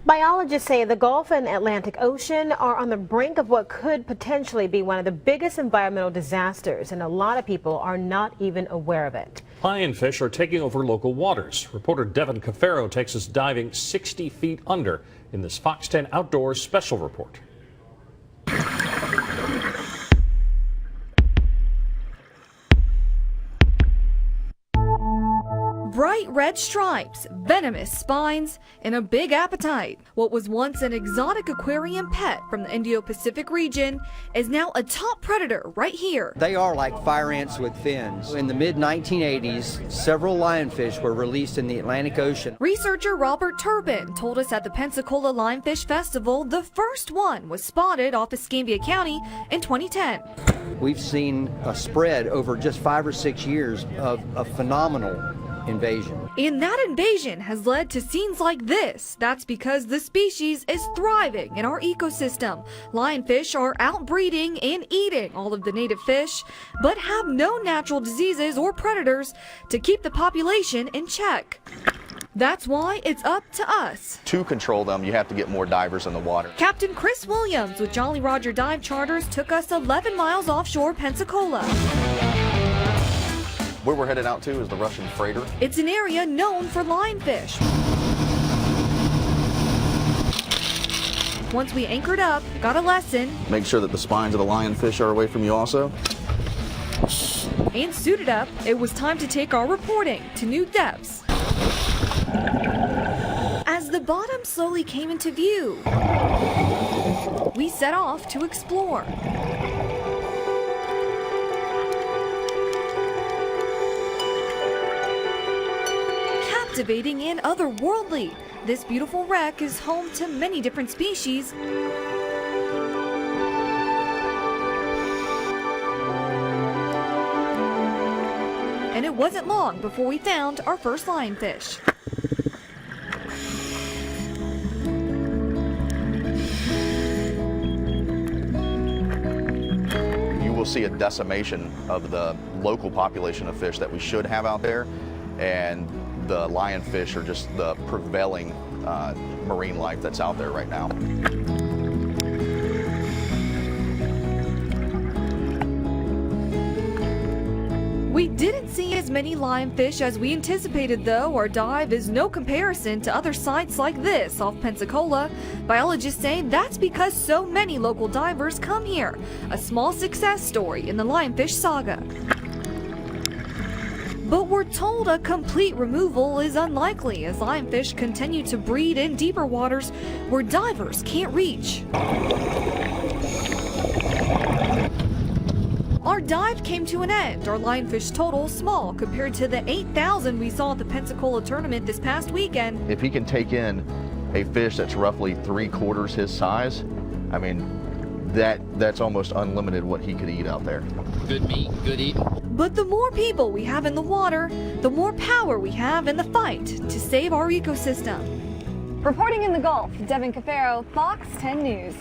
Biologists say the Gulf and Atlantic Ocean are on the brink of what could potentially be one of the biggest environmental disasters, and a lot of people are not even aware of it. Lionfish are taking over local waters. Reporter Devan Coffaro takes us diving 60 feet under in this Fox 10 Outdoors special report. Bright red stripes, venomous spines, and a big appetite. What was once an exotic aquarium pet from the Indo-Pacific region is now a top predator right here. They are like fire ants with fins. In the mid-1980s, several lionfish were released in the Atlantic Ocean. Researcher Robert Turpin told us at the Pensacola Lionfish Festival the first one was spotted off Escambia County in 2010. We've seen a spread over just 5 or 6 years of a phenomenal invasion. And that invasion has led to scenes like this. That's because the species is thriving in our ecosystem. Lionfish are outbreeding and eating all of the native fish, but have no natural diseases or predators to keep the population in check. That's why it's up to us. To control them, you have to get more divers in the water. Captain Chris Williams with Jolly Roger Dive Charters took us 11 miles offshore Pensacola. Where we're headed out to is the Russian freighter. It's an area known for lionfish. Once we anchored up, got a lesson. Make sure that the spines of the lionfish are away from you also. And suited up, it was time to take our reporting to new depths. As the bottom slowly came into view, we set off to explore. Captivating and otherworldly, this beautiful wreck is home to many different species. And it wasn't long before we found our first lionfish. You will see a decimation of the local population of fish that we should have out there, and the lionfish are just the prevailing marine life that's out there right now. We didn't see as many lionfish as we anticipated, though. Our dive is no comparison to other sites like this off Pensacola. Biologists say that's because so many local divers come here. A small success story in the lionfish saga. But we're told a complete removal is unlikely as lionfish continue to breed in deeper waters where divers can't reach. Our dive came to an end, our lionfish total small compared to the 8,000 we saw at the Pensacola tournament this past weekend. If he can take in a fish that's roughly 3/4 his size, I mean, that's almost unlimited what he could eat out there. Good meat, good eating. But the more people we have in the water, the more power we have in the fight to save our ecosystem. Reporting in the Gulf, Devan Coffaro, Fox 10 News.